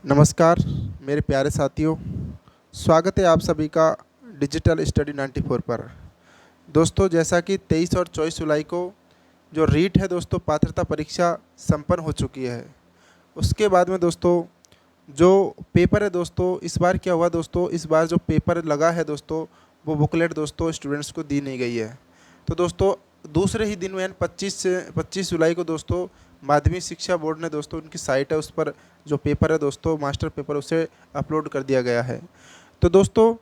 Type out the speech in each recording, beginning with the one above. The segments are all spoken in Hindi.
नमस्कार मेरे प्यारे साथियों, स्वागत है आप सभी का डिजिटल स्टडी 94 पर। दोस्तों, जैसा कि 23 और 24 जुलाई को जो रीट है दोस्तों, पात्रता परीक्षा संपन्न हो चुकी है। उसके बाद में दोस्तों जो पेपर है दोस्तों, इस बार क्या हुआ दोस्तों, इस बार जो पेपर लगा है दोस्तों, वो बुकलेट दोस्तों स्टूडेंट्स को दी नहीं गई है। तो दोस्तों दूसरे ही दिन में यानी 25 जुलाई को दोस्तों माध्यमिक शिक्षा बोर्ड ने दोस्तों उनकी साइट है उस पर जो पेपर है दोस्तों मास्टर पेपर उसे अपलोड कर दिया गया है। तो दोस्तों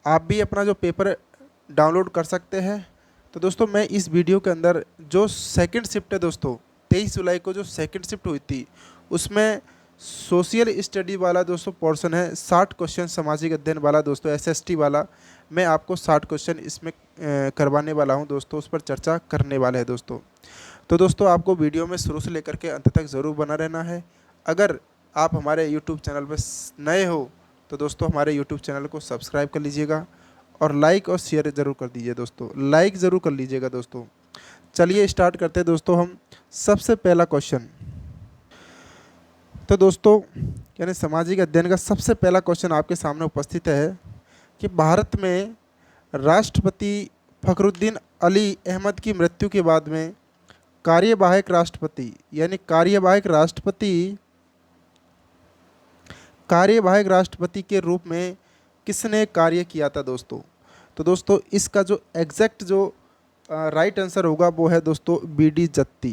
आप भी अपना जो पेपर डाउनलोड कर सकते हैं। तो दोस्तों मैं इस वीडियो के अंदर जो सेकंड शिफ्ट है दोस्तों 23 जुलाई को जो सेकंड शिफ्ट हुई थी उसमें सोशल स्टडी वाला दोस्तों पोर्शन है, 60 क्वेश्चन सामाजिक अध्ययन वाला दोस्तों एसएसटी वाला। मैं आपको 60 क्वेश्चन इसमें करवाने वाला हूं दोस्तों, उस पर चर्चा करने वाले हैं दोस्तों। तो दोस्तों आपको वीडियो में शुरू से लेकर के अंत तक ज़रूर बना रहना है। अगर आप हमारे यूट्यूब चैनल पर नए हो तो दोस्तों हमारे यूट्यूब चैनल को सब्सक्राइब कर लीजिएगा और लाइक और शेयर ज़रूर कर दीजिए दोस्तों, लाइक ज़रूर कर लीजिएगा दोस्तों। चलिए स्टार्ट करते हैं दोस्तों हम सबसे पहला क्वेश्चन। तो दोस्तों यानी सामाजिक अध्ययन का सबसे पहला क्वेश्चन आपके सामने उपस्थित है कि भारत में राष्ट्रपति फखरुद्दीन अली अहमद की मृत्यु के बाद में कार्यवाहक राष्ट्रपति के रूप में किसने कार्य किया था दोस्तों। तो दोस्तों इसका जो एग्जैक्ट जो राइट आंसर होगा वो है दोस्तों बीडी जत्ती।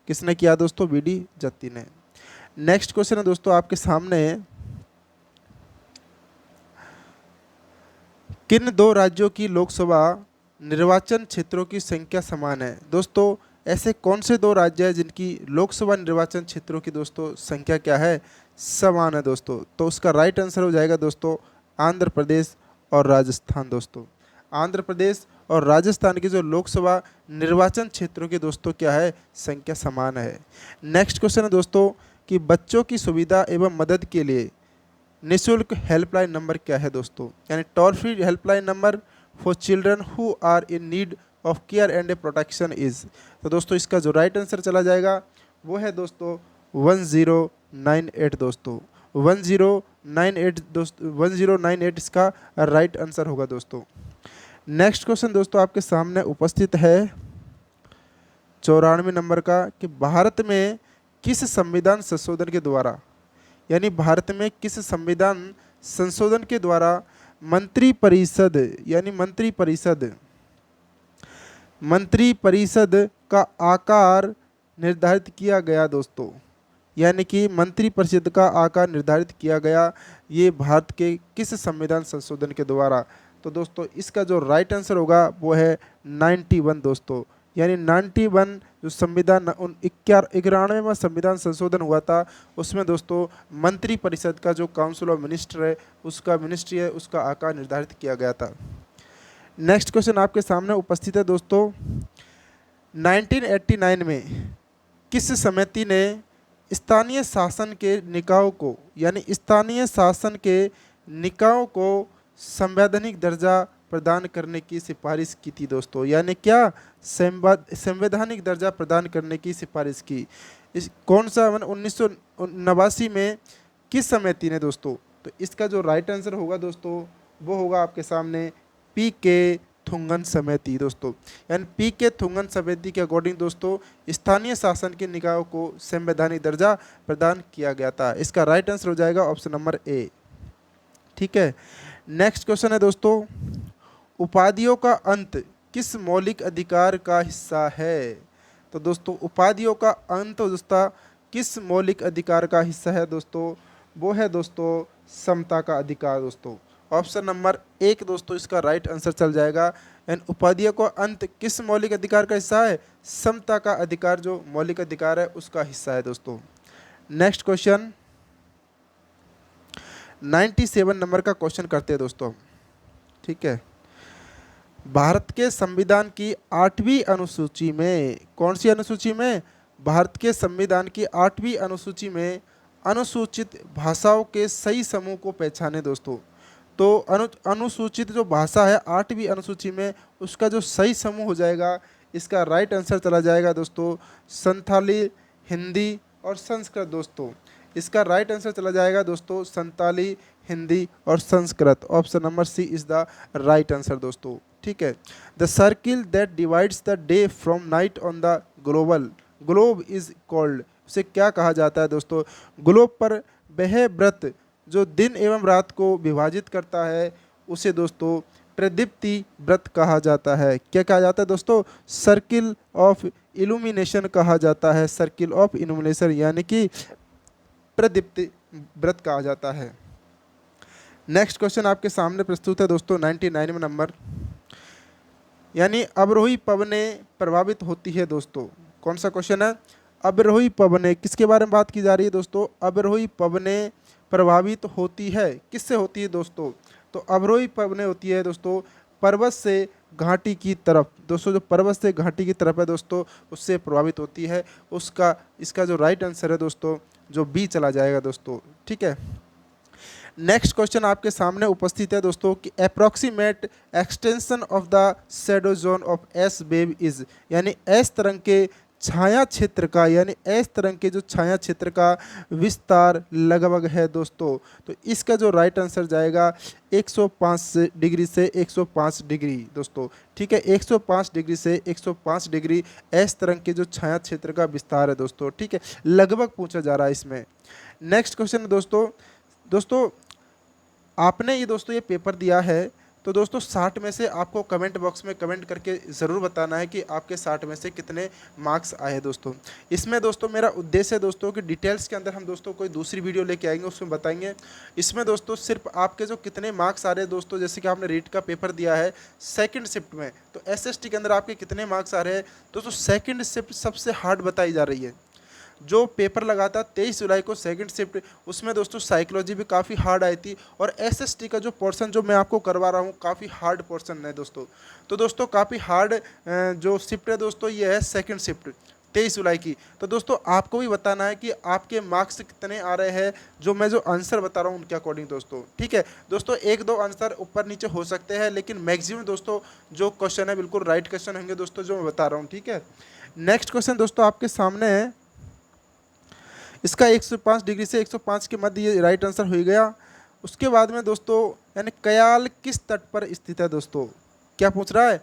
किसने किया दोस्तों? बीडी जत्ती ने। नेक्स्ट क्वेश्चन है दोस्तों आपके सामने, किन दो राज्यों की लोकसभा निर्वाचन क्षेत्रों की संख्या समान है। दोस्तों ऐसे कौन से दो राज्य हैं जिनकी लोकसभा निर्वाचन क्षेत्रों की दोस्तों संख्या क्या है? समान है दोस्तों। तो उसका राइट आंसर हो जाएगा दोस्तों आंध्र प्रदेश और राजस्थान दोस्तों। आंध्र प्रदेश और राजस्थान की जो लोकसभा निर्वाचन क्षेत्रों की दोस्तों क्या है? संख्या समान है। नेक्स्ट क्वेश्चन है दोस्तों कि बच्चों की सुविधा एवं मदद के लिए निःशुल्क हेल्पलाइन नंबर क्या है दोस्तों, यानी toll free helpline number for children who are in need of care and protection is. तो दोस्तों इसका जो राइट आंसर चला जाएगा वो है दोस्तों 1098 दोस्तों, 1098 दोस्तों, 1098 इसका राइट आंसर होगा दोस्तों। नेक्स्ट क्वेश्चन दोस्तों आपके सामने उपस्थित है 94 नंबर का कि भारत में किस संविधान संशोधन के द्वारा, यानी भारत में किस संविधान संशोधन के द्वारा मंत्री परिषद का आकार निर्धारित किया गया दोस्तों, यानी कि मंत्री परिषद का आकार निर्धारित किया गया ये भारत के किस संविधान संशोधन के द्वारा। तो दोस्तों इसका जो राइट आंसर होगा वो है 91 दोस्तों, यानी 91 जो संविधान 91वां संविधान संशोधन हुआ था उसमें दोस्तों मंत्री परिषद का जो काउंसिल ऑफ मिनिस्टर है उसका आकार निर्धारित किया गया था। नेक्स्ट क्वेश्चन आपके सामने उपस्थित है दोस्तों, 1989 में किस समिति ने स्थानीय शासन के निकायों को, यानी स्थानीय शासन के निकायों को संवैधानिक दर्जा प्रदान करने की सिफारिश की थी दोस्तों, यानी क्या संवैधानिक दर्जा प्रदान करने की सिफारिश की। इस कौन सा 1989 में किस समिति ने दोस्तों? तो इसका जो राइट आंसर होगा दोस्तों वो होगा आपके सामने पीके थुंगन समिति दोस्तों, यानी पीके थुंगन समिति के अकॉर्डिंग दोस्तों स्थानीय शासन के निकायों को संवैधानिक दर्जा प्रदान किया गया था। इसका राइट आंसर हो जाएगा ऑप्शन नंबर ए। ठीक है। नेक्स्ट क्वेश्चन है दोस्तों, उपाधियों का अंत किस मौलिक अधिकार का हिस्सा है। तो दोस्तों उपाधियों का अंत दोस्तों किस मौलिक अधिकार का हिस्सा है दोस्तों? वो है दोस्तों समता का अधिकार दोस्तों। ऑप्शन नंबर 1 दोस्तों इसका राइट आंसर चल जाएगा। एंड उपाधियों का अंत किस मौलिक अधिकार का हिस्सा है? समता का अधिकार जो मौलिक अधिकार है उसका हिस्सा है दोस्तों। नेक्स्ट क्वेश्चन 97 नंबर का क्वेश्चन करते हैं दोस्तों। ठीक है। भारत के संविधान की 8वीं अनुसूची में, कौन सी अनुसूची में? भारत के संविधान की 8वीं अनुसूची में अनुसूचित भाषाओं के सही समूह को पहचाने दोस्तों। तो अनुसूचित जो भाषा है 8वीं अनुसूची में उसका जो सही समूह हो जाएगा इसका राइट आंसर चला जाएगा दोस्तों संथाली, हिंदी और संस्कृत दोस्तों। इसका राइट आंसर चला जाएगा दोस्तों संताली, हिंदी और Sanskrit. Option number C is the right answer दोस्तों। ठीक है। The circle that divides the day from night on the globe is called, उसे क्या कहा जाता है दोस्तों? ग्लोब पर वह व्रत जो दिन एवं रात को विभाजित करता है उसे दोस्तों प्रदीप्ति व्रत कहा जाता है। क्या कहा जाता है दोस्तों? सर्किल ऑफ इल्यूमिनेशन कहा जाता है। सर्किल ऑफ इल्यूमिनेशन यानी कि प्रदीप्ति व्रत कहा जाता है। नेक्स्ट क्वेश्चन आपके सामने प्रस्तुत है दोस्तों 99 में नंबर, यानी अवरोही पवनें प्रभावित होती है दोस्तों। कौन सा क्वेश्चन है? अवरोही पवनें किसके बारे में बात की जा रही है दोस्तों? अवरोही पवनें प्रभावित होती है, किससे होती है दोस्तों? तो अवरोही पवनें होती है दोस्तों पर्वत से घाटी की तरफ। दोस्तों जो पर्वत से घाटी की तरफ है दोस्तों उससे प्रभावित होती है। उसका इसका जो राइट आंसर है दोस्तों जो बी चला जाएगा दोस्तों। ठीक है। नेक्स्ट क्वेश्चन आपके सामने उपस्थित है दोस्तों कि approximate extension of the shadow zone of S wave is, यानी एस तरंग के छाया क्षेत्र का, यानी एस तरंग के जो छाया क्षेत्र का विस्तार लगभग है दोस्तों। तो इसका जो राइट आंसर जाएगा 105 डिग्री से 105 डिग्री दोस्तों। ठीक है। 105 डिग्री से 105 डिग्री एस तरंग के जो छाया क्षेत्र का विस्तार है दोस्तों। ठीक है। लगभग पूछा जा रहा है इसमें। नेक्स्ट क्वेश्चन दोस्तों आपने ये दोस्तों ये पेपर दिया है, तो दोस्तों 60 में से आपको कमेंट बॉक्स में कमेंट करके ज़रूर बताना है कि आपके 60 में से कितने मार्क्स आए दोस्तों। इसमें दोस्तों मेरा उद्देश्य है दोस्तों कि डिटेल्स के अंदर हम दोस्तों कोई दूसरी वीडियो लेके आएंगे उसमें बताएंगे। इसमें दोस्तों सिर्फ आपके जो कितने मार्क्स आ रहे हैं दोस्तों, जैसे कि आपने रीट का पेपर दिया है सेकंड शिफ्ट में, तो एसएसटी के अंदर आपके कितने मार्क्स आ रहे हैं दोस्तों? सेकंड शिफ्ट सबसे हार्ड बताई जा रही है। जो पेपर लगा था 23 जुलाई को सेकंड शिफ्ट, उसमें दोस्तों साइकोलॉजी भी काफ़ी हार्ड आई थी और एसएसटी का जो पोर्शन जो मैं आपको करवा रहा हूँ काफ़ी हार्ड पोर्शन है दोस्तों। तो दोस्तों काफ़ी हार्ड जो शिफ्ट है दोस्तों ये है सेकंड शिफ्ट 23 जुलाई की। तो दोस्तों आपको भी बताना है कि आपके मार्क्स कितने आ रहे हैं जो मैं जो आंसर बता रहा हूँ उनके अकॉर्डिंग दोस्तों। ठीक है दोस्तों, एक दो आंसर ऊपर नीचे हो सकते हैं लेकिन मैक्सिमम दोस्तों जो क्वेश्चन है बिल्कुल राइट क्वेश्चन होंगे दोस्तों जो मैं बता रहा हूँ। ठीक है। नेक्स्ट क्वेश्चन दोस्तों आपके सामने है, इसका 105 डिग्री से 105 के मध्य ये राइट आंसर हो गया। उसके बाद में दोस्तों यानी कयाल किस तट पर स्थित है दोस्तों? क्या पूछ रहा है?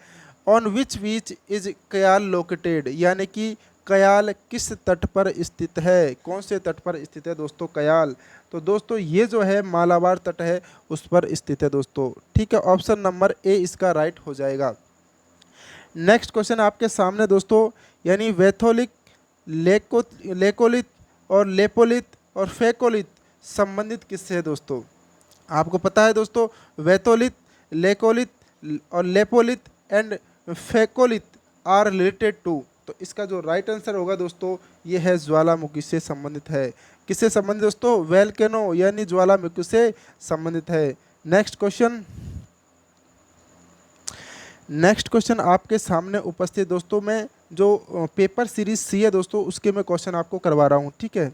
On which beach is Kayal located, यानी कि कयाल किस तट पर स्थित है? कौन से तट पर स्थित है दोस्तों कयाल? तो दोस्तों ये जो है मालाबार तट है उस पर स्थित है दोस्तों। ठीक है। ऑप्शन नंबर ए इसका राइट हो जाएगा। नेक्स्ट क्वेश्चन आपके सामने दोस्तों, यानी वैथोलिक, लेकोलिथ और लेपोलिथ और फेकोलिथ संबंधित किससे है दोस्तों? आपको पता है दोस्तों वैथोलिथ, लेकोलिथ और lopolith and phacolith are related to. तो इसका जो राइट आंसर होगा दोस्तों ये है ज्वालामुखी से संबंधित है। किससे संबंधित दोस्तों? वोल्केनो यानी ज्वालामुखी से संबंधित है। नेक्स्ट क्वेश्चन आपके सामने उपस्थित दोस्तों, मैं जो पेपर सीरीज सी है दोस्तों उसके मैं क्वेश्चन आपको करवा रहा हूँ। ठीक है।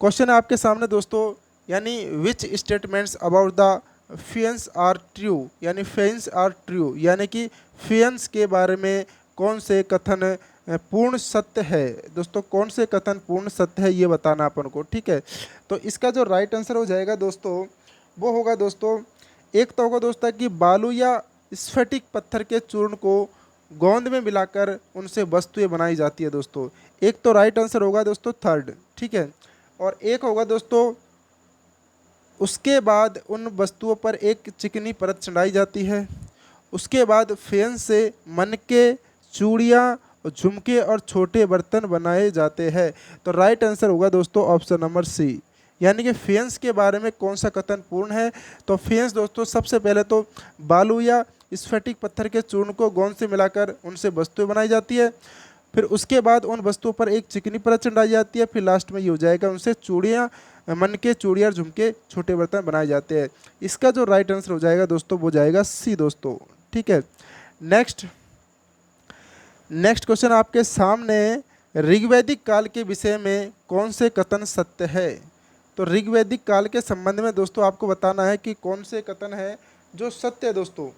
क्वेश्चन आपके सामने दोस्तों, यानी which statements about the fiance are true, यानी फियंस आर ट्रू, यानी कि फियंस के बारे में कौन से कथन पूर्ण सत्य है दोस्तों? कौन से कथन पूर्ण सत्य है ये बताना अपन को। ठीक है। तो इसका जो राइट आंसर हो जाएगा दोस्तों वो होगा दोस्तों, एक तो होगा दोस्तों कि बालू या स्फटिक पत्थर के चूर्ण को गोंद में मिलाकर उनसे वस्तुएं बनाई जाती है दोस्तों। एक तो राइट आंसर होगा दोस्तों थर्ड। ठीक है। और एक होगा दोस्तों उसके बाद उन वस्तुओं पर एक चिकनी परत चढ़ाई जाती है। उसके बाद फेन से मन के चूड़ियाँ, झुमके और छोटे बर्तन बनाए जाते हैं। तो राइट आंसर होगा दोस्तों ऑप्शन नंबर सी, यानी कि फेंस के बारे में कौन सा कथन पूर्ण है? तो फेंस दोस्तों सबसे पहले तो बालू या स्फटिक पत्थर के चूर्ण को गोंद से मिलाकर उनसे वस्तुएं बनाई जाती है, फिर उसके बाद उन वस्तुओं पर एक चिकनी परत चढ़ाई जाती है, फिर लास्ट में ये हो जाएगा उनसे चूड़ियाँ, मन के चूड़ियाँ, झुमके, छोटे बर्तन बनाए जाते हैं। इसका जो राइट आंसर हो जाएगा दोस्तों वो जाएगा सी दोस्तों। ठीक है। नेक्स्ट क्वेश्चन आपके सामने, ऋग्वैदिक काल के विषय में कौन से कथन सत्य है? तो ऋग्वैदिक काल के संबंध में दोस्तों आपको बताना है कि कौन से कथन है जो सत्य है दोस्तों।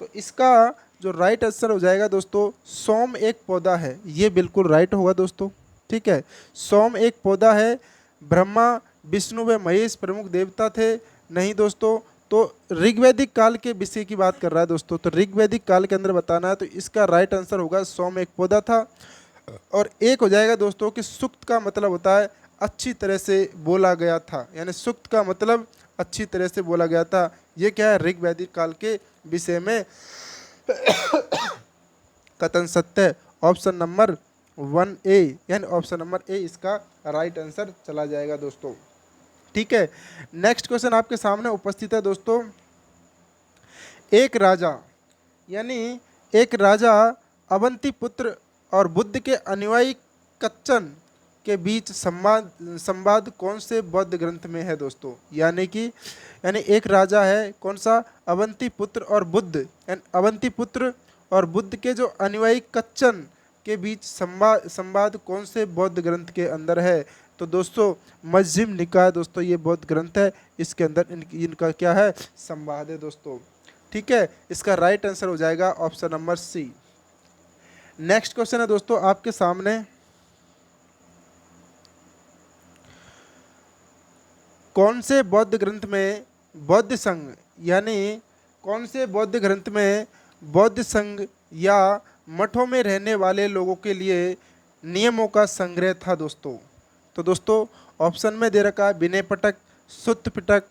तो इसका जो राइट आंसर हो जाएगा दोस्तों सोम एक पौधा है, ये बिल्कुल राइट होगा दोस्तों। ठीक है। सोम एक पौधा है ब्रह्मा विष्णु व महेश प्रमुख देवता थे? नहीं दोस्तों। तो ऋग्वैदिक काल के विषय की बात कर रहा है दोस्तों, तो ऋग्वैदिक काल के अंदर बताना है, तो इसका राइट आंसर होगा सोम एक पौधा था। और एक हो जाएगा दोस्तों कि सूक्त का मतलब होता है अच्छी तरह से बोला गया था, यानी सूक्त का मतलब अच्छी तरह से बोला गया था। ये क्या है, ऋग्वैदिक काल के विषय में कथन सत्य है। ऑप्शन नंबर 1A यानी ऑप्शन नंबर ए इसका राइट आंसर चला जाएगा दोस्तों। ठीक है, नेक्स्ट क्वेश्चन आपके सामने उपस्थित है दोस्तों। एक राजा यानी एक राजा अवंती पुत्र और बुद्ध के अनुयायी कच्चन के बीच संवाद संवाद कौन से बौद्ध ग्रंथ में है दोस्तों? यानी एक राजा है कौन सा, अवंती पुत्र और बुद्ध, यानी अवंती पुत्र और बुद्ध के जो अनुयायी कच्चन के बीच संवाद कौन से बौद्ध ग्रंथ के अंदर है? तो दोस्तों मज्जिम निकाय दोस्तों ये बौद्ध ग्रंथ है, इसके अंदर इनका क्या है, संवाद है दोस्तों। ठीक है, इसका राइट आंसर हो जाएगा option number C. Next question है दोस्तों आपके सामने, कौन से बौद्ध ग्रंथ में बौद्ध संघ यानी कौन से बौद्ध ग्रंथ में बौद्ध संघ या मठों में रहने वाले लोगों के लिए नियमों का संग्रह था दोस्तों? तो दोस्तों ऑप्शन में दे रखा है विनय पिटक, सुत्त पिटक,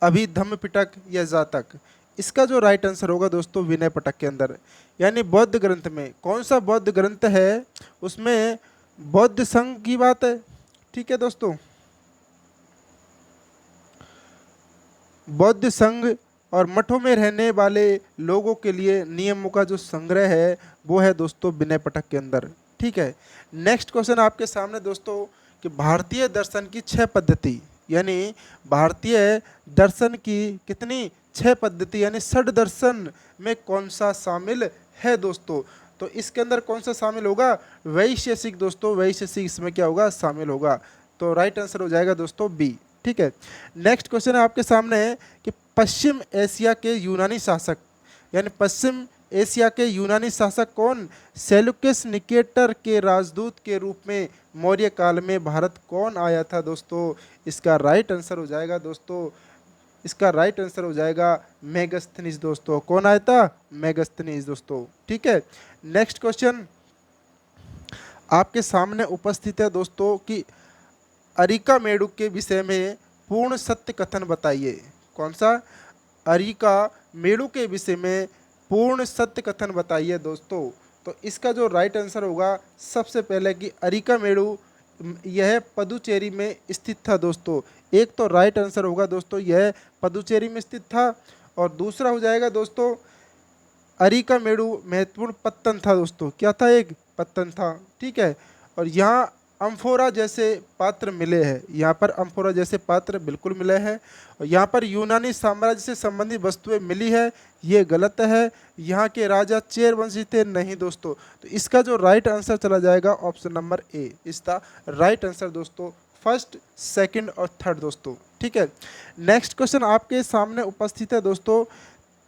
अभिधम्म पिटक या जातक। इसका जो राइट आंसर होगा दोस्तों विनय पिटक के अंदर, यानी बौद्ध ग्रंथ में कौन सा बौद्ध ग्रंथ है उसमें बौद्ध संघ की बात है। ठीक है दोस्तों, बौद्ध संघ और मठों में रहने वाले लोगों के लिए नियमों का जो संग्रह है वो है दोस्तों विनय पिटक के अंदर। ठीक है, नेक्स्ट क्वेश्चन आपके सामने दोस्तों कि भारतीय दर्शन की 6 पद्धति, यानी भारतीय दर्शन की कितनी 6 पद्धति यानी षड दर्शन में कौन सा शामिल है दोस्तों? तो इसके अंदर कौन सा शामिल होगा, वैशेषिक दोस्तों, वैशेषिक इसमें क्या होगा, शामिल होगा। तो राइट आंसर हो जाएगा दोस्तों बी। ठीक है, नेक्स्ट क्वेश्चन है आपके सामने है कि पश्चिम एशिया के यूनानी शासक यानी पश्चिम एशिया के यूनानी शासक कौन? सेल्यूकस निकेटर के राजदूत के रूप में मौर्य काल में भारत कौन आया था दोस्तों? इसका राइट आंसर हो जाएगा दोस्तों, इसका राइट आंसर हो जाएगा मेगास्थनीज दोस्तों। कौन आया था? मेगास्थनीज दोस्तों। ठीक है, नेक्स्ट क्वेश्चन आपके सामने उपस्थित है दोस्तों कि अरिका मेडुक के विषय में पूर्ण सत्य कथन बताइए। कौन सा? अरिका मेडुक के विषय में पूर्ण सत्य कथन बताइए दोस्तों। तो इसका जो राइट आंसर होगा सबसे पहले कि अरिका मेडु यह पदुचेरी में स्थित था दोस्तों। एक तो राइट आंसर होगा दोस्तों यह पदुचेरी में स्थित था, और दूसरा हो जाएगा दोस्तों अरिका मेडु महत्वपूर्ण पत्तन था दोस्तों। क्या था? एक पत्तन था। ठीक है, और यहाँ अम्फोरा जैसे पात्र मिले हैं, यहाँ पर अम्फोरा जैसे पात्र बिल्कुल मिले हैं, और यहाँ पर यूनानी साम्राज्य से संबंधित वस्तुएं मिली है, ये गलत है। यहाँ के राजा चेर वंशी थे, नहीं दोस्तों। तो इसका जो राइट आंसर चला जाएगा ऑप्शन नंबर ए, इसका राइट आंसर दोस्तों फर्स्ट, सेकंड और थर्ड दोस्तों। ठीक है, नेक्स्ट क्वेश्चन आपके सामने उपस्थित है दोस्तों।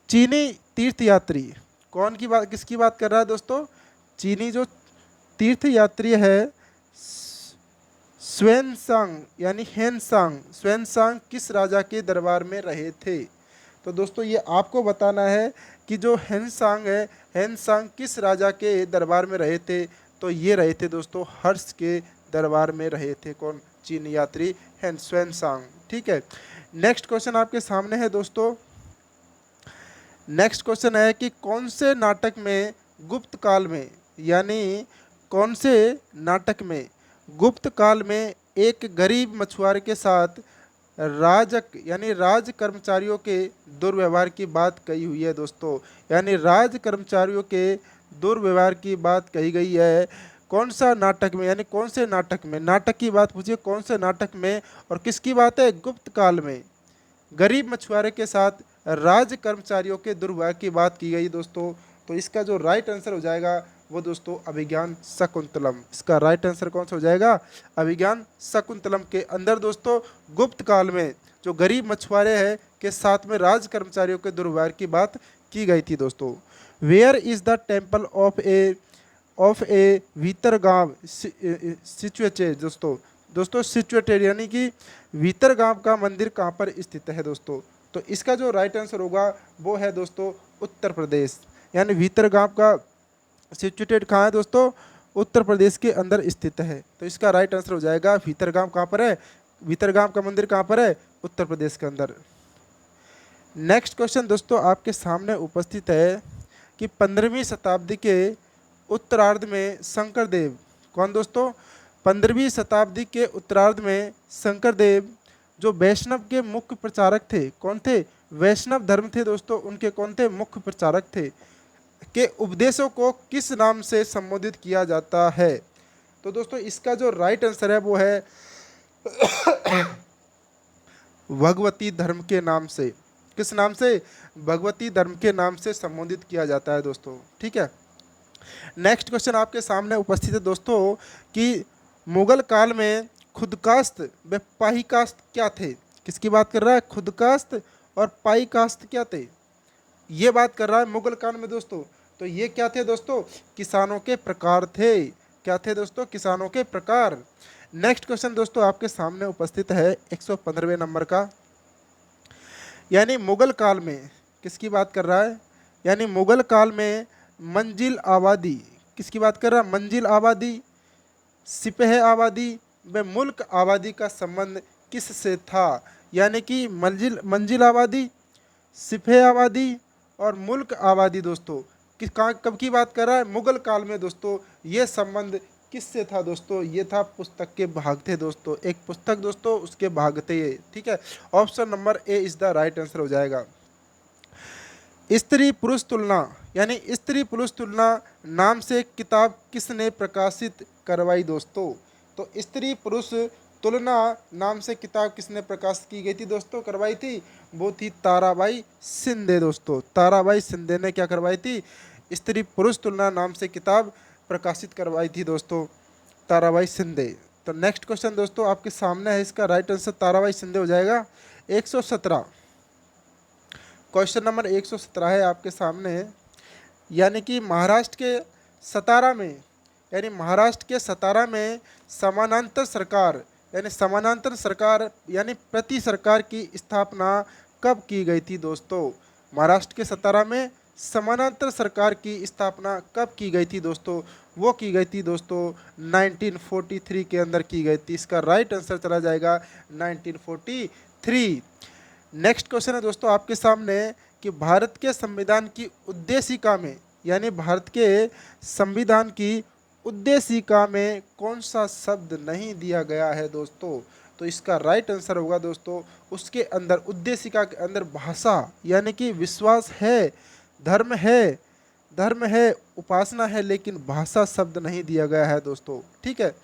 चीनी तीर्थयात्री कौन की बात, किसकी बात कर रहा है दोस्तों? चीनी जो तीर्थयात्री है ह्वेनसांग यानी हेनसांग, ह्वेनसांग किस राजा के दरबार में रहे थे? तो दोस्तों ये आपको बताना है कि जो हेनसांग है, हेनसांग किस राजा के दरबार में रहे थे? तो ये रहे थे दोस्तों हर्ष के दरबार में रहे थे। कौन? चीन यात्री ह्वेनसांग। ठीक है, नेक्स्ट क्वेश्चन आपके सामने है दोस्तों। नेक्स्ट क्वेश्चन है कि कौन से नाटक में गुप्त काल में, यानी कौन से नाटक में गुप्त काल में एक गरीब मछुआरे के साथ राजक यानी राज कर्मचारियों के दुर्व्यवहार की बात कही हुई है दोस्तों? यानी राज कर्मचारियों के दुर्व्यवहार की बात कही गई है। कौन सा नाटक में, यानी कौन से नाटक में? नाटक की बात पूछिए कौन से नाटक में, और किसकी बात है? गुप्त काल में गरीब मछुआरे के साथ राज कर्मचारियों के दुर्व्यवहार की बात की गई दोस्तों। तो इसका जो राइट आंसर हो जाएगा वो दोस्तों अभिज्ञान शकुंतलम। इसका राइट आंसर कौन सा हो जाएगा? अभिज्ञान शकुंतलम के अंदर दोस्तों गुप्त काल में जो गरीब मछुआरे हैं के साथ में राज कर्मचारियों के दुर्व्यवहार की बात की गई थी दोस्तों। Where is the temple of a Bhitargaon situated दोस्तों? दोस्तों सिचुएटेड यानी कि भीतरगाम का मंदिर कहाँ पर स्थित है दोस्तों? तो इसका जो राइट आंसर होगा वो है दोस्तों उत्तर प्रदेश। यानी भीतरगाम का सिचुएटेड कहाँ है दोस्तों? उत्तर प्रदेश के अंदर स्थित है। तो इसका राइट आंसर हो जाएगा भीतरगाम कहाँ पर है? भीतरगाम का मंदिर कहाँ पर है? उत्तर प्रदेश के अंदर। नेक्स्ट क्वेश्चन दोस्तों आपके सामने उपस्थित है कि 15वीं शताब्दी के उत्तरार्ध में शंकरदेव, कौन दोस्तों? 15वीं शताब्दी के उत्तरार्ध में शंकरदेव जो वैष्णव के मुख्य प्रचारक थे, कौन थे? वैष्णव धर्म थे दोस्तों, उनके कौन थे? मुख्य प्रचारक थे। के उपदेशों को किस नाम से संबोधित किया जाता है? तो दोस्तों इसका जो राइट आंसर है वो है भगवती धर्म के नाम से। किस नाम से? भगवती धर्म के नाम से संबोधित किया जाता है दोस्तों, ठीक है। नेक्स्ट क्वेश्चन आपके सामने उपस्थित है दोस्तों कि मुगल काल में खुदकास्त व पाहीकास्त क्या थे? किसकी बात कर रहा है? खुदकास्त और पाहीकास्त क्या थे? ये बात कर रहा है मुगल काल में दोस्तों। तो ये क्या थे दोस्तों? किसानों के प्रकार थे। क्या थे दोस्तों? किसानों के प्रकार। नेक्स्ट क्वेश्चन दोस्तों आपके सामने उपस्थित है 115वें नंबर का। यानी मुगल काल में किसकी बात कर रहा है? यानी मुगल काल में मंजिल आबादी, किसकी बात कर रहा है? मंजिल आबादी, सिपह आबादी व मुल्क आबादी का संबंध किससे था? यानी कि मंजिल आबादी, सिपह आबादी और मुल्क आबादी दोस्तों कब की बात कर रहा है? मुगल काल में दोस्तों। ये संबंध किससे था दोस्तों? ये था पुस्तक के भाग थे दोस्तों। एक पुस्तक दोस्तों उसके भाग थे ये, ठीक है। Option number A is the right answer हो जाएगा। स्त्री पुरुष तुलना, यानी स्त्री पुरुष तुलना नाम से किताब किसने प्रकाशित करवाई दोस्तों? तो स्त्री पुरुष तुलना नाम से किताब किसने प्रकाशित की गई थी दोस्तों? करवाई थी, वो थी ताराबाई शिंदे दोस्तों। ताराबाई शिंदे ने क्या करवाई थी? स्त्री पुरुष तुलना नाम से किताब प्रकाशित करवाई थी दोस्तों, ताराबाई शिंदे। तो नेक्स्ट क्वेश्चन दोस्तों आपके सामने है, इसका राइट आंसर ताराबाई शिंदे हो जाएगा। 117 क्वेश्चन नंबर 117 है आपके सामने। यानी कि महाराष्ट्र के सतारा में, यानी महाराष्ट्र के सतारा में समानांतर सरकार, यानी समानांतर सरकार यानी प्रति सरकार की स्थापना कब की गई थी दोस्तों? महाराष्ट्र के सतारा में समानांतर सरकार की स्थापना कब की गई थी दोस्तों? वो की गई थी दोस्तों 1943 के अंदर की गई थी। इसका राइट आंसर चला जाएगा 1943। नेक्स्ट क्वेश्चन है दोस्तों आपके सामने कि भारत के संविधान की उद्देशिका में, यानी भारत के संविधान की उद्देशिका में कौन सा शब्द नहीं दिया गया है दोस्तों? तो इसका राइट आंसर होगा दोस्तों उसके अंदर, उद्देशिका के अंदर भाषा यानी कि विश्वास है, धर्म है, उपासना है, लेकिन भाषा शब्द नहीं दिया गया है दोस्तों, ठीक है।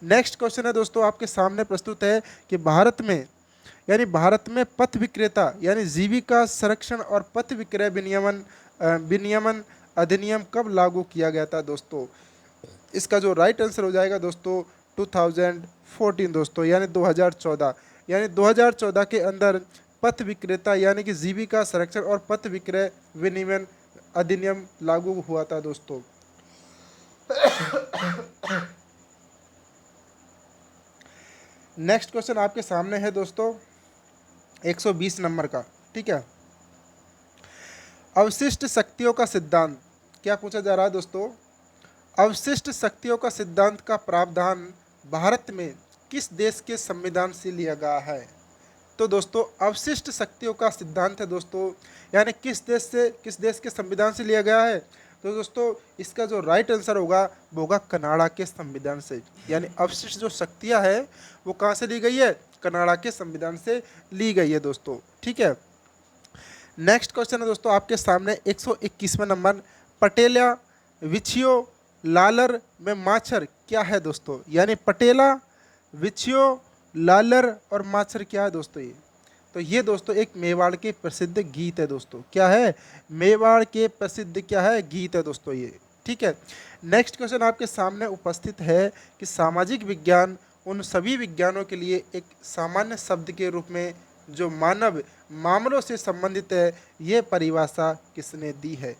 नेक्स्ट क्वेश्चन है दोस्तों आपके सामने प्रस्तुत है कि भारत में, यानी भारत में पथ विक्रेता यानी जीविका संरक्षण और पथ विक्रय विनियमन अधिनियम कब लागू किया गया था दोस्तों? इसका जो राइट आंसर हो जाएगा दोस्तों 2014 दोस्तों, यानी 2014। यानी 2014 के अंदर पथ विक्रेता यानी कि जीविका संरक्षण और पथ विक्रय विनियमन अधिनियम लागू हुआ था दोस्तों। नेक्स्ट क्वेश्चन आपके सामने है दोस्तों 120 नंबर का, ठीक है। अवशिष्ट शक्तियों का सिद्धांत, क्या पूछा जा रहा है दोस्तों? अवशिष्ट शक्तियों का सिद्धांत का प्रावधान भारत में किस देश के संविधान से लिया गया है? तो दोस्तों अवशिष्ट शक्तियों का सिद्धांत है दोस्तों, यानी किस देश के संविधान से लिया गया है? तो दोस्तों इसका जो राइट आंसर होगा वो होगा कनाडा के संविधान से। यानी अवशिष्ट जो शक्तियां है वो कहाँ से ली गई है? कनाडा के संविधान से ली गई है दोस्तों, ठीक है। नेक्स्ट क्वेश्चन है दोस्तों आपके सामने 121वां नंबर। पटेला, विछियो, लालर में माछर क्या है दोस्तों? यानी पटेला, विछियो, लालर और माछर क्या है दोस्तों? ये दोस्तों एक मेवाड़ के प्रसिद्ध गीत है दोस्तों। क्या है? मेवाड़ के प्रसिद्ध क्या है? गीत है दोस्तों ये, ठीक है। नेक्स्ट क्वेश्चन आपके सामने उपस्थित है कि सामाजिक विज्ञान उन सभी विज्ञानों के लिए एक सामान्य शब्द के रूप में जो मानव मामलों से संबंधित है, ये परिभाषा किसने दी है?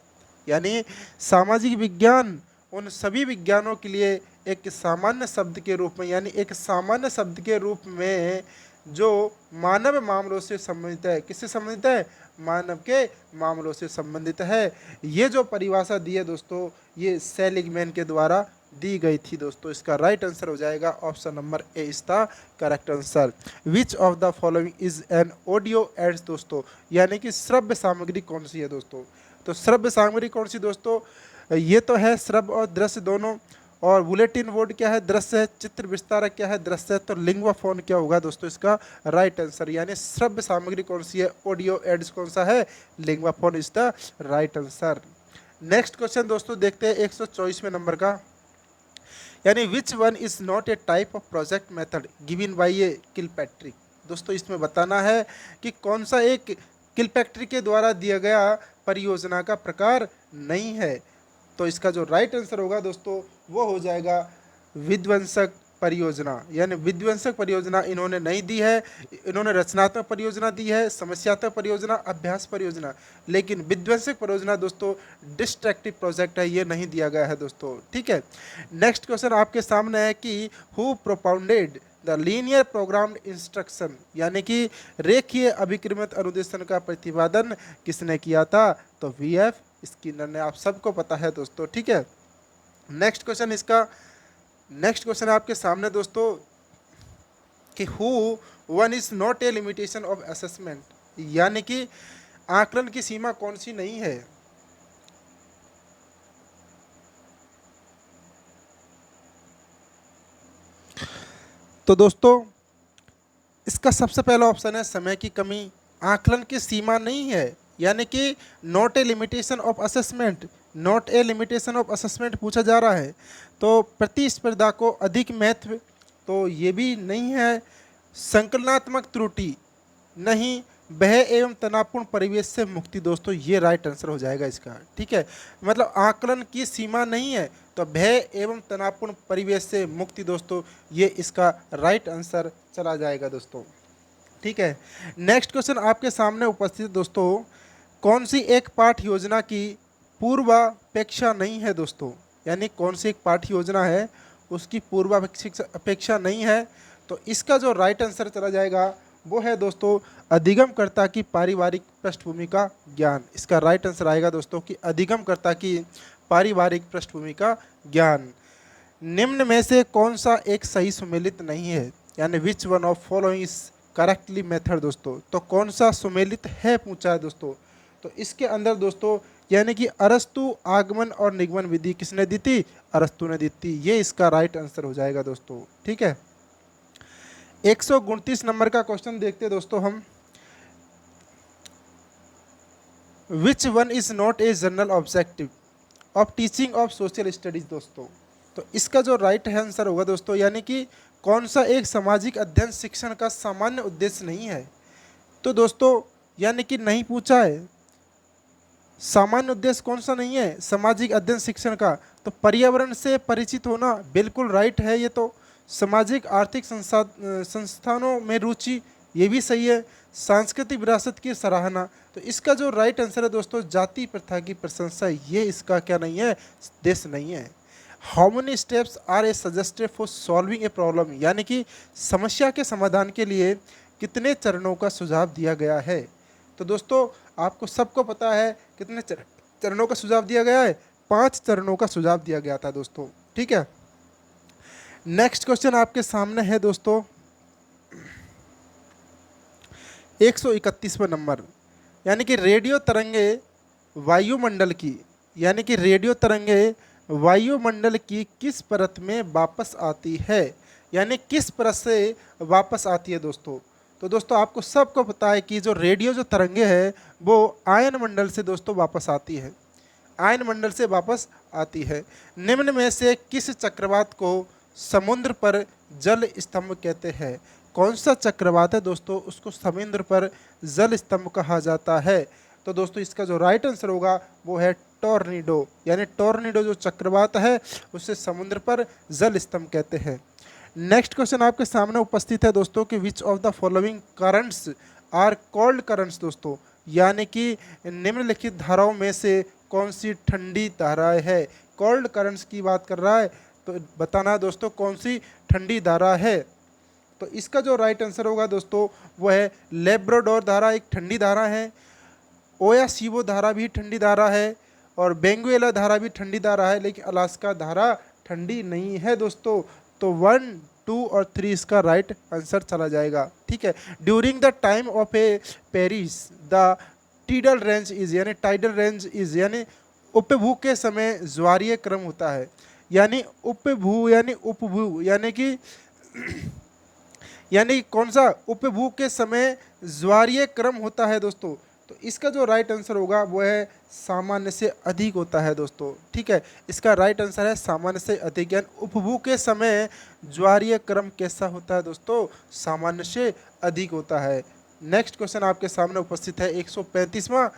यानी सामाजिक विज्ञान उन सभी विज्ञानों के लिए एक सामान्य शब्द के रूप में, यानी एक सामान्य शब्द के रूप में जो मानव मामलों से संबंधित है। किससे संबंधित है? मानव के मामलों से संबंधित है। ये जो परिभाषा दी है दोस्तों, ये सेलिगमैन के द्वारा दी गई थी दोस्तों। इसका राइट आंसर हो जाएगा option number A is the correct answer. Which of the following is an audio aids दोस्तों, यानी कि श्रव्य सामग्री कौन सी है दोस्तों? तो श्रव्य सामग्री कौन सी दोस्तों? ये तो है श्रव्य और दृश्य दोनों। और बुलेटिन बोर्ड क्या है? दृश्य है। चित्र विस्तारक क्या है? दृश्य है। तो लिंग्वा फोन क्या होगा दोस्तों इसका राइट आंसर? यानी श्रव्य सामग्री कौन सी है? ऑडियो एड्स कौन सा है? Lingua phone is the right answer. Next question दोस्तों देखते हैं 124वें नंबर का, यानी which one is not a type of project method given by A Kilpatrick. दोस्तों इसमें बताना है कि कौन सा एक किलपैट्रिक के द्वारा दिया गया परियोजना का प्रकार नहीं है। तो इसका जो राइट आंसर होगा दोस्तों वो हो जाएगा विध्वंसक परियोजना। यानी विध्वंसक परियोजना इन्होंने नहीं दी है, इन्होंने रचनात्मक परियोजना दी है, समस्यात्मक परियोजना, अभ्यास परियोजना, लेकिन विध्वंसक परियोजना दोस्तों डिस्ट्रक्टिव प्रोजेक्ट है, ये नहीं दिया गया है दोस्तों। ठीक है, नेक्स्ट क्वेश्चन आपके सामने है कि who propounded the linear programmed instruction, यानी कि रेखीय अभिक्रमित अनुदेशन का प्रतिपादन किसने किया था? तो वीएफ स्किनर ने। आप सबको पता है दोस्तों। ठीक है, नेक्स्ट क्वेश्चन आपके सामने दोस्तों कि who one is not a limitation of assessment, यानी कि आकलन की सीमा कौन सी नहीं है? तो दोस्तों इसका सबसे पहला ऑप्शन है समय की कमी। आकलन की सीमा नहीं है, यानी कि not a limitation of assessment, not a limitation of assessment पूछा जा रहा है। तो प्रतिस्पर्धा को अधिक महत्व, तो ये भी नहीं है। संकलनात्मक त्रुटि नहीं। भय एवं तनावपूर्ण परिवेश से मुक्ति दोस्तों ये राइट आंसर हो जाएगा इसका। ठीक है, मतलब आकलन की सीमा नहीं है तो भय एवं तनावपूर्ण परिवेश से मुक्ति दोस्तों ये इसका राइट आंसर चला जाएगा दोस्तों। ठीक है, नेक्स्ट क्वेश्चन आपके सामने उपस्थित दोस्तों, कौन सी एक पाठ योजना की पूर्वापेक्षा नहीं है दोस्तों? यानी कौन सी एक पाठ योजना है उसकी पूर्वापेक्षा नहीं है? तो इसका जो राइट आंसर चला जाएगा वो है दोस्तों अधिगमकर्ता की पारिवारिक पृष्ठभूमि का ज्ञान। इसका राइट आंसर आएगा दोस्तों कि अधिगमकर्ता की पारिवारिक पृष्ठभूमि का ज्ञान। निम्न में से कौन सा एक सही सुमेलित नहीं है? यानी which one of following is correctly method दोस्तों। तो कौन सा सुमेलित है पूछा है दोस्तों। तो इसके अंदर दोस्तों यानी कि अरस्तु आगमन और निगमन विधि किसने दी थी? अरस्तु ने दी थी। ये इसका राइट आंसर हो जाएगा दोस्तों। ठीक है, 129 नंबर का क्वेश्चन देखते हैं दोस्तों हम, which one is not a general objective of teaching of social studies दोस्तों। तो इसका जो राइट आंसर होगा दोस्तों, यानी कि कौन सा एक सामाजिक अध्ययन शिक्षण का सामान्य उद्देश्य नहीं है? तो दोस्तों यानी कि नहीं पूछा है सामान्य उद्देश्य कौन सा नहीं है सामाजिक अध्ययन शिक्षण का। तो पर्यावरण से परिचित होना बिल्कुल राइट है ये तो। सामाजिक आर्थिक संस्थानों में रुचि, ये भी सही है। सांस्कृतिक विरासत की सराहना, तो इसका जो राइट आंसर है दोस्तों जाति प्रथा की प्रशंसा, ये इसका क्या नहीं है? देश नहीं है। How many steps are a suggested for solving a problem, यानी कि समस्या के समाधान के लिए कितने चरणों का सुझाव दिया गया है? तो दोस्तों आपको सबको पता है कितने चरणों का सुझाव दिया गया है? 5 चरणों का सुझाव दिया गया था दोस्तों। ठीक है, नेक्स्ट क्वेश्चन आपके सामने है दोस्तों 131वां नंबर, यानी कि रेडियो तरंगे वायुमंडल की, यानी कि रेडियो तरंगे वायुमंडल की किस परत में वापस आती है? यानी किस परत से वापस आती है दोस्तों। तो दोस्तों आपको सबको पता है कि जो रेडियो जो तरंगे है वो आयन मंडल से दोस्तों वापस आती है, आयन मंडल से वापस आती है। निम्न में से किस चक्रवात को समुद्र पर जल स्तंभ कहते हैं? कौन सा चक्रवात है दोस्तों उसको समुद्र पर जल स्तंभ कहा जाता है? तो दोस्तों इसका जो राइट आंसर होगा वो है टॉर्नेडो, यानी टॉर्नेडो जो चक्रवात है उससे समुद्र पर जल स्तंभ कहते हैं। नेक्स्ट क्वेश्चन आपके सामने उपस्थित है दोस्तों कि which of the following currents are cold currents दोस्तों, यानी कि निम्नलिखित धाराओं में से कौन सी ठंडी धाराएं है? कोल्ड करंट्स की बात कर रहा है, तो बताना है दोस्तों कौन सी ठंडी धारा है। तो इसका जो राइट आंसर होगा दोस्तों वो है लेब्राडोर धारा, एक ठंडी धारा है। ओयासिबो धारा भी ठंडी धारा है, और बेंगुएला धारा भी ठंडी धारा है, लेकिन अलास्का धारा ठंडी नहीं है दोस्तों। तो 1, 2 और 3 इसका राइट आंसर चला जाएगा। ठीक है। During the time of a perigee the tidal range is, यानी टाइडल रेंज इज, यानी उपभू के समय ज्वारीय क्रम होता है। यानी उपभू यानी उपभू यानी कि यानी कौन सा, उपभू के समय ज्वारीय क्रम होता है दोस्तों। तो इसका जो राइट आंसर होगा वो है सामान्य से अधिक होता है दोस्तों। ठीक है, इसका राइट आंसर है सामान्य से अधिक। यानी उपभू के समय ज्वारीय क्रम कैसा होता है दोस्तों, सामान्य से अधिक होता है। नेक्स्ट क्वेश्चन आपके सामने उपस्थित है 135वां,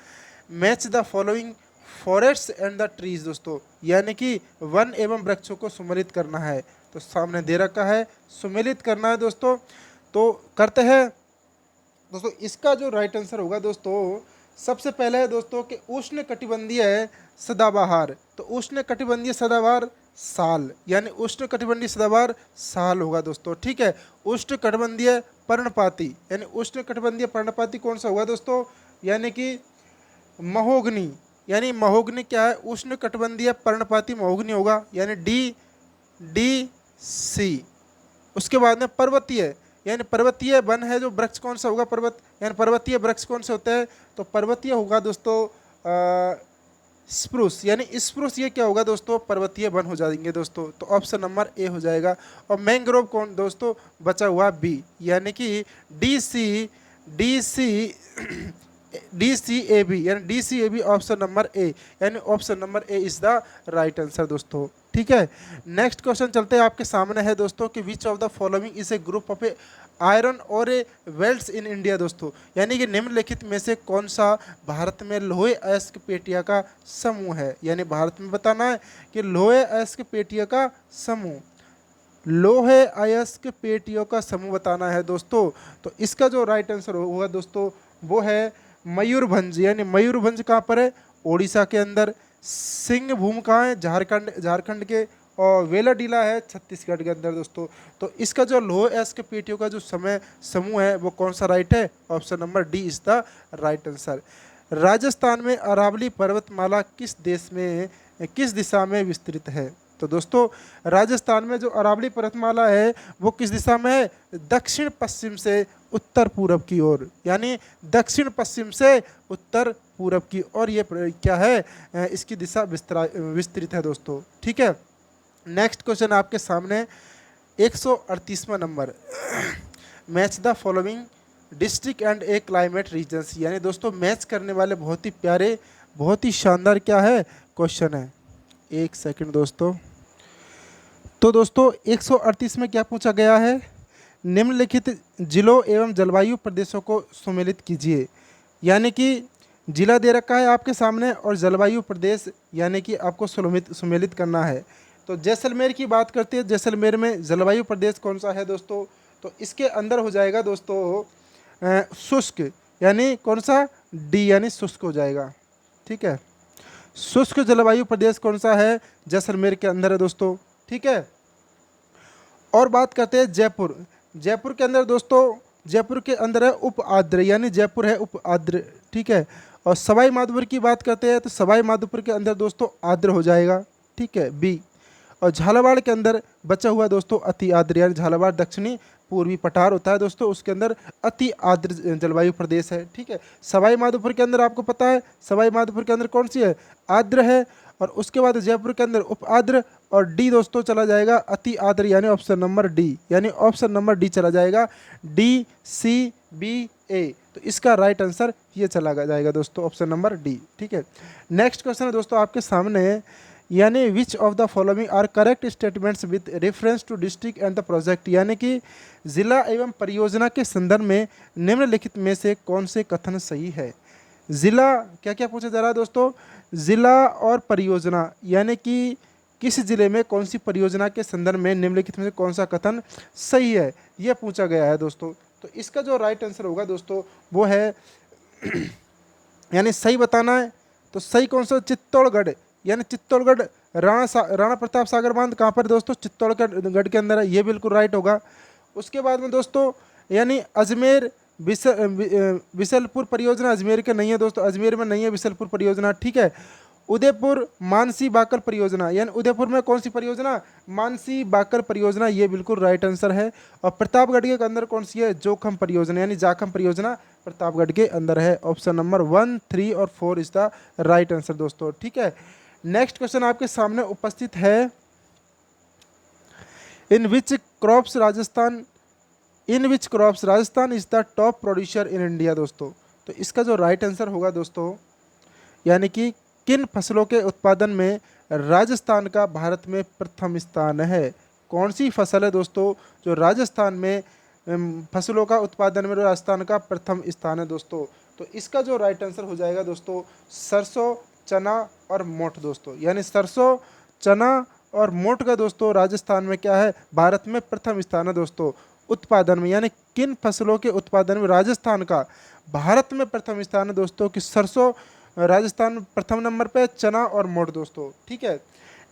match the following forest and the trees दोस्तों, यानी कि वन एवं वृक्षों को सुमेलित करना है। तो सामने दे रखा है सुमेलित करना है दोस्तों, तो करते हैं दोस्तों। इसका जो राइट आंसर होगा दोस्तों, सबसे पहले है दोस्तों कि उष्ण कटिबंधीय सदाबहार। तो उष्ण कटिबंधीय सदाबहार साल, यानी उष्ण कटिबंधीय सदाबहार साल होगा दोस्तों। ठीक है। उष्ण कटिबंधीय पर्णपाती, यानी उष्ण कटिबंधीय पर्णपाती कौन सा होगा दोस्तों, यानी कि महोगनी। यानी महोगनी क्या है, उष्ण कटिबंधीय पर्णपाती महोगनी होगा, यानी डी सी। उसके बाद में पर्वतीय, यानी पर्वतीय वन है जो वृक्ष कौन सा होगा, पर्वत, यानी पर्वतीय वृक्ष कौन से होते हैं, तो पर्वतीय होगा दोस्तों स्प्रूस, यानी स्प्रूस। ये क्या होगा दोस्तों, पर्वतीय वन हो जाएंगे दोस्तों। तो ऑप्शन नंबर ए हो जाएगा। और मैंग्रोव कौन दोस्तों, बचा हुआ बी, यानी कि डी सी ए बी, यानी D C A B option number A, यानी option number A is the right answer दोस्तों। ठीक है। नेक्स्ट क्वेश्चन चलते हैं आपके सामने है दोस्तों कि which of the following is a group of A iron और ए वेल्ड्स इन इंडिया दोस्तों, यानी कि निम्नलिखित में से कौन सा भारत में लोहे अयस्क पेटिया का समूह है। यानी भारत में बताना है कि लोहे अयस्क पेटिया का समूह, लोहे अयस्क पेटियों का समूह बताना है दोस्तों। तो इसका जो राइट आंसर होगा दोस्तों वो है मयूरभंज, यानी मयूरभंज कहाँ पर है, ओडिशा के अंदर। सिंहभूम कहाँ है, झारखंड के। और वेलाडीला है छत्तीसगढ़ के अंदर दोस्तों। तो इसका जो लोह अयस्क पेटियों का जो समूह है वो कौन सा राइट है, option number D is the right answer. Rajasthan में अरावली पर्वतमाला किस दिशा में विस्तृत है। तो दोस्तों राजस्थान में जो अरावली पर्वतमाला है वो किस दिशा में है, दक्षिण पश्चिम से उत्तर पूर्व की ओर, यानी दक्षिण पश्चिम से उत्तर पूर्व की ओर ये क्या है, इसकी दिशा विस्तृत है दोस्तों। ठीक है। नेक्स्ट क्वेश्चन आपके सामने 138वां number, match the following district and a climate regions, यानी दोस्तों मैच करने वाले बहुत ही प्यारे, बहुत ही शानदार क्या है क्वेश्चन है। एक सेकंड दोस्तों। तो दोस्तों 138 में क्या पूछा गया है, निम्नलिखित जिलों एवं जलवायु प्रदेशों को सुमेलित कीजिए। यानी कि जिला दे रखा है आपके सामने और जलवायु प्रदेश यानी कि आपको सुमेलित करना है। तो जैसलमेर की बात करते हैं, जैसलमेर में जलवायु प्रदेश कौन सा है दोस्तों, तो इसके अंदर हो जाएगा दोस्तों शुष्क, यानी कौन सा, डी, यानी शुष्क हो जाएगा। ठीक है। शुष्क जलवायु प्रदेश कौन सा है, जैसलमेर के अंदर है दोस्तों। ठीक है। और बात करते हैं जयपुर, जयपुर के अंदर दोस्तों, जयपुर के अंदर है उप आर्द्र, यानी जयपुर है उप आर्द्र। ठीक है। और सवाई माधोपुर की बात करते हैं तो सवाई माधोपुर के अंदर दोस्तों आर्द्र हो जाएगा। ठीक है, बी। और झालावाड़ के अंदर बचा हुआ दोस्तों अति आर्द्र, यानी झालावाड़ दक्षिणी पूर्वी पठार होता है दोस्तों, उसके अंदर अति आर्द्र जलवायु प्रदेश है। ठीक है। सवाई माधोपुर के अंदर आपको पता है, सवाई माधोपुर के अंदर कौन सी है, आर्द्र है। और उसके बाद जयपुर के अंदर उप आर्द्र, और डी दोस्तों चला जाएगा अति आर्द्र, यानी ऑप्शन नंबर डी, यानी ऑप्शन नंबर डी चला जाएगा, डी सी बी ए। तो इसका राइट आंसर ये चला जाएगा दोस्तों, ऑप्शन नंबर डी। ठीक है। नेक्स्ट क्वेश्चन है दोस्तों आपके सामने, यानी which of the following are correct statements with reference to district and the project, यानी कि जिला एवं परियोजना के संदर्भ में निम्नलिखित में से कौन से कथन सही है। जिला क्या क्या पूछा जा रहा है दोस्तों, जिला और परियोजना, यानी कि किस जिले में कौन सी परियोजना के संदर्भ में निम्नलिखित में से कौन सा कथन सही है, यह पूछा गया है दोस्तों। तो इसका जो राइट आंसर होगा दोस्तों वो है यानी सही बताना है तो सही कौन सा, चित्तौड़गढ़, यानी चित्तौड़गढ़ राणा प्रताप सागर बांध कहाँ पर दोस्तों, चित्तौड़गढ़ के अंदर है, ये बिल्कुल राइट होगा। उसके बाद में दोस्तों यानी अजमेर बिसलपुर परियोजना अजमेर के नहीं है दोस्तों, अजमेर में नहीं है बिसलपुर परियोजना, ठीक है। उदयपुर मानसी बाकर परियोजना, यानी उदयपुर में कौन सी परियोजना, मानसी बाकर परियोजना, ये बिल्कुल राइट आंसर है। और प्रतापगढ़ के अंदर कौन सी है, जोखम परियोजना, यानी जाखम परियोजना प्रतापगढ़ के अंदर है। ऑप्शन नंबर 1, 3 और 4 इज द राइट आंसर दोस्तों, ठीक है। नेक्स्ट क्वेश्चन आपके सामने उपस्थित है, in which crops Rajasthan is the top producer in India दोस्तों। तो इसका जो राइट आंसर होगा दोस्तों, यानी कि किन फसलों के उत्पादन में राजस्थान का भारत में प्रथम स्थान है। कौन सी फसल है दोस्तों जो राजस्थान में फसलों का उत्पादन में राजस्थान का प्रथम स्थान है दोस्तों। तो इसका जो राइट आंसर हो जाएगा दोस्तों, सरसों, चना और मोठ दोस्तों, यानी सरसों, चना और मोठ का दोस्तों राजस्थान में क्या है, भारत में प्रथम स्थान है दोस्तों उत्पादन में। यानी किन फसलों के उत्पादन में राजस्थान का भारत में प्रथम स्थान है दोस्तों, कि सरसों राजस्थान प्रथम नंबर पे, चना और मोठ दोस्तों, ठीक है।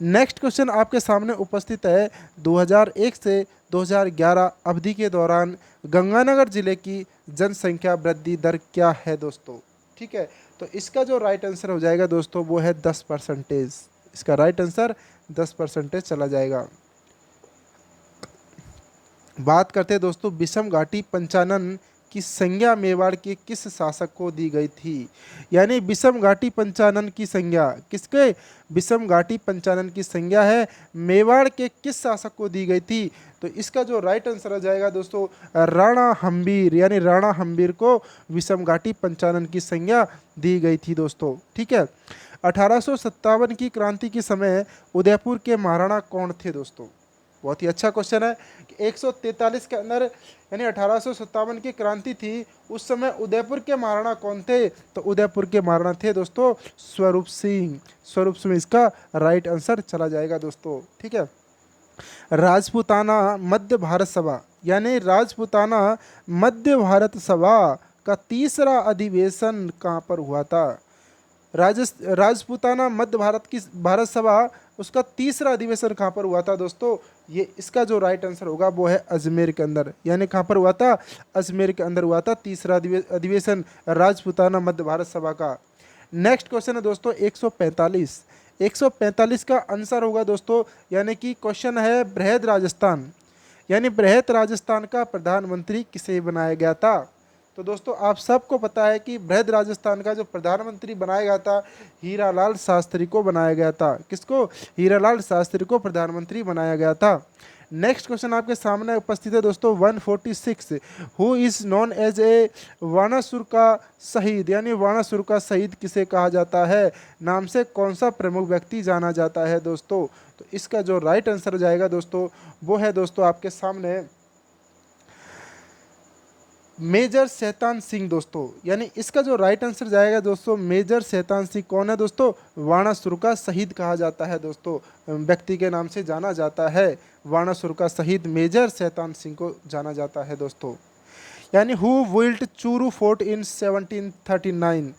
नेक्स्ट क्वेश्चन आपके सामने उपस्थित है, 2001 से 2011 अवधि के दौरान गंगानगर जिले की जनसंख्या वृद्धि दर क्या है दोस्तों, ठीक है। तो इसका जो राइट आंसर हो जाएगा दोस्तों वो है 10%। इसका राइट आंसर 10% चला जाएगा। बात करते हैं दोस्तों, विषम घाटी पंचानन की संज्ञा मेवाड़ के किस शासक को दी गई थी। यानी विषम घाटी पंचानन की संज्ञा किसके, विषम घाटी पंचानन की संज्ञा है मेवाड़ के किस शासक को दी गई थी। तो इसका जो राइट आंसर आ जाएगा दोस्तों, राणा हम्बीर, यानी राणा हम्बीर को विषम घाटी पंचानन की संज्ञा दी गई थी दोस्तों, ठीक है। 1857 की क्रांति के समय उदयपुर के महाराणा कौन थे दोस्तों। बहुत ही अच्छा क्वेश्चन है कि 143 के अंदर यानी 1857 की क्रांति थी, उस समय उदयपुर के महाराणा कौन थे। तो उदयपुर के महाराणा थे दोस्तों स्वरूप सिंह। स्वरूप सिंह इसका राइट आंसर चला जाएगा दोस्तों, ठीक है। राजपूताना मध्य भारत सभा, यानी राजपूताना मध्य भारत सभा का तीसरा अधिवेशन कहाँ पर हुआ था। राजपूताना मध्य भारत सभा उसका तीसरा अधिवेशन कहाँ पर हुआ था दोस्तों। ये इसका जो राइट आंसर होगा वो है अजमेर के अंदर, यानी कहाँ पर हुआ था, अजमेर के अंदर हुआ था तीसरा अधिवेशन राजपूताना मध्य भारत सभा का। नेक्स्ट क्वेश्चन है दोस्तों 145 का आंसर होगा दोस्तों, यानी कि क्वेश्चन है बृहद राजस्थान, यानी बृहद राजस्थान का प्रधानमंत्री किसे बनाया गया था। तो दोस्तों आप सबको पता है कि बृहद राजस्थान का जो प्रधानमंत्री बनाया गया था, हीरालाल शास्त्री को बनाया गया था। किसको, हीरालाल शास्त्री को प्रधानमंत्री बनाया गया था। नेक्स्ट क्वेश्चन आपके सामने उपस्थित है दोस्तों 146, who is known as a Vanasur का शहीद, यानी वानासुर का शहीद किसे कहा जाता है, नाम से कौन सा प्रमुख व्यक्ति जाना जाता है दोस्तों। तो इसका जो राइट आंसर जाएगा दोस्तों वो है दोस्तों आपके सामने मेजर शैतान सिंह दोस्तों, यानी इसका जो राइट आंसर जाएगा दोस्तों मेजर शैतान सिंह कौन है दोस्तों, वाणासुर का शहीद कहा जाता है दोस्तों, व्यक्ति के नाम से जाना जाता है, वाणासुर का शहीद मेजर शैतान सिंह को जाना जाता है दोस्तों। यानी हु बिल्ट चूरू फोर्ट इन 1739,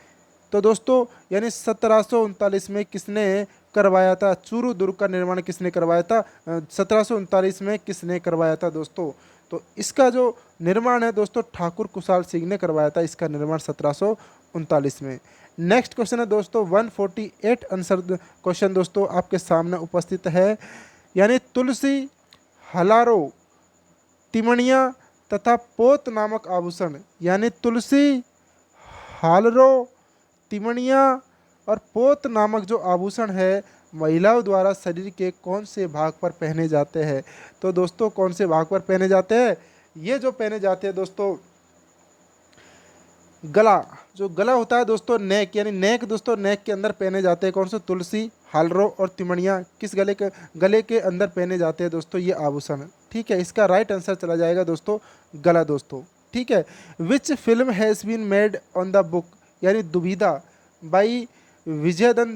तो दोस्तों यानी 1739 में किसने करवाया था, चूरू दुर्ग का निर्माण किसने करवाया था, 1739 में किसने करवाया था दोस्तों। तो इसका जो निर्माण है दोस्तों ठाकुर कुशाल सिंह ने करवाया था, इसका निर्माण 1739 में। नेक्स्ट क्वेश्चन है दोस्तों 148 आंसर क्वेश्चन दोस्तों आपके सामने उपस्थित है, यानी तुलसी, हलारो, तिमणिया तथा पोत नामक आभूषण, यानी तुलसी, हालरो, तिमणिया और पोत नामक जो आभूषण है महिलाओं द्वारा शरीर के कौन से भाग पर पहने जाते हैं। तो दोस्तों कौन से भाग पर पहने जाते हैं, ये जो पहने जाते हैं दोस्तों गला, जो गला होता है दोस्तों नेक, यानी नेक दोस्तों नेक के अंदर पहने जाते हैं कौन से, तुलसी, हालरो और तिमणिया किस गले के अंदर पहने जाते हैं दोस्तों ये आभूषण, ठीक है। इसका राइट आंसर चला जाएगा दोस्तों गला दोस्तों, ठीक है। Which film has been made on the book, यानी दुविधा बाई विजयदान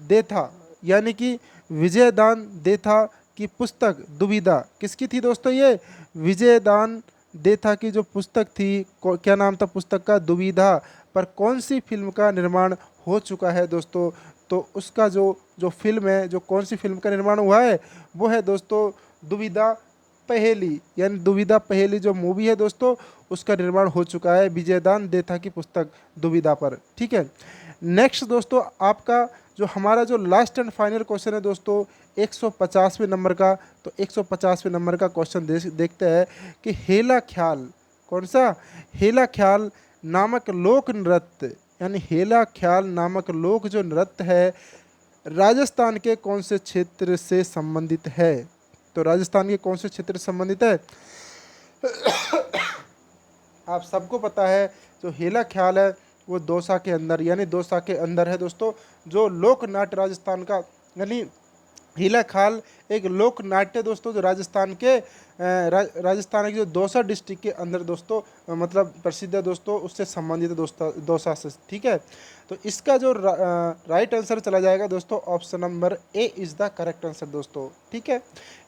देथा, यानी कि विजयदान देथा की पुस्तक दुविधा किसकी थी दोस्तों, ये विजयदान देथा की जो पुस्तक थी, क्या नाम था पुस्तक का, दुविधा, पर कौन सी फिल्म का निर्माण हो चुका है दोस्तों। तो उसका जो जो फिल्म है, जो कौन सी फिल्म का निर्माण हुआ है, वो है दोस्तों दुविधा पहेली, यानी दुविधा पहेली जो मूवी है दोस्तों, उसका निर्माण हो चुका है विजयदान देथा की पुस्तक दुविधा पर। ठीक है। नेक्स्ट दोस्तों आपका जो हमारा जो लास्ट एंड फाइनल क्वेश्चन है दोस्तों 150वें नंबर का, तो 150वें नंबर का क्वेश्चन देखते हैं कि हेला ख्याल, कौन सा, हेला ख्याल नामक लोक नृत्य, यानी हेला ख्याल नामक लोक जो नृत्य है राजस्थान के कौन से क्षेत्र से संबंधित है। तो राजस्थान के कौन से क्षेत्र से संबंधित है, आप सबको पता है जो हेला ख्याल है वो दौसा के अंदर, यानी दौसा के अंदर है दोस्तों। जो लोक नाट्य राजस्थान का, यानी हेला ख्याल एक लोक नाट्य दोस्तों जो राजस्थान के राजस्थान के जो दौसा डिस्ट्रिक्ट के अंदर दोस्तों मतलब प्रसिद्ध है दोस्तों, उससे संबंधित है दोस्तों दौसा से। ठीक है। तो इसका जो राइट आंसर चला जाएगा दोस्तों option number A is the correct answer दोस्तों। ठीक है।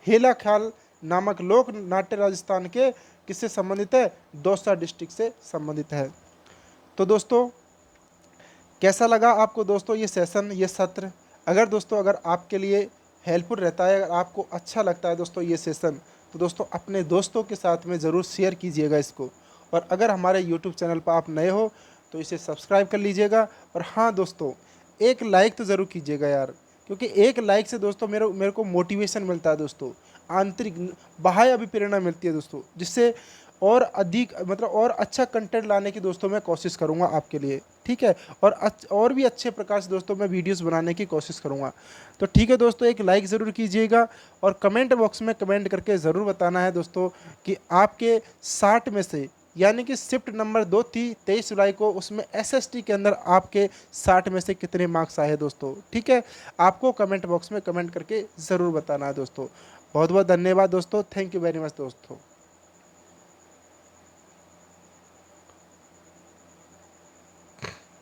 हेला ख्याल नामक लोक नाट्य राजस्थान के किससे संबंधित है, दौसा डिस्ट्रिक्ट से संबंधित है। तो दोस्तों कैसा लगा आपको दोस्तों ये सेशन, ये सत्र। अगर दोस्तों अगर आपके लिए हेल्पफुल रहता है, अगर आपको अच्छा लगता है दोस्तों ये सेशन, तो दोस्तों अपने दोस्तों के साथ में ज़रूर शेयर कीजिएगा इसको। और अगर हमारे यूट्यूब चैनल पर आप नए हो तो इसे सब्सक्राइब कर लीजिएगा। और हाँ दोस्तों एक लाइक तो ज़रूर कीजिएगा यार, क्योंकि एक लाइक से दोस्तों मेरे को मोटिवेशन मिलता है दोस्तों, आंतरिक बाह्य अभिप्रेरणा मिलती है दोस्तों, जिससे और अधिक मतलब और अच्छा कंटेंट लाने की दोस्तों मैं कोशिश करूंगा आपके लिए। ठीक है। और भी अच्छे प्रकार से दोस्तों मैं वीडियोस बनाने की कोशिश करूंगा। तो ठीक है दोस्तों एक लाइक ज़रूर कीजिएगा और कमेंट बॉक्स में कमेंट करके ज़रूर बताना है दोस्तों कि आपके 60 में से, यानी कि शिफ्ट नंबर 2 थी 23 जुलाई को, उसमें एसएसटी के अंदर आपके 60 में से कितने मार्क्स आए दोस्तों। ठीक है। आपको कमेंट बॉक्स में कमेंट करके ज़रूर बताना है दोस्तों। बहुत बहुत धन्यवाद दोस्तों, थैंक यू वेरी मच दोस्तों।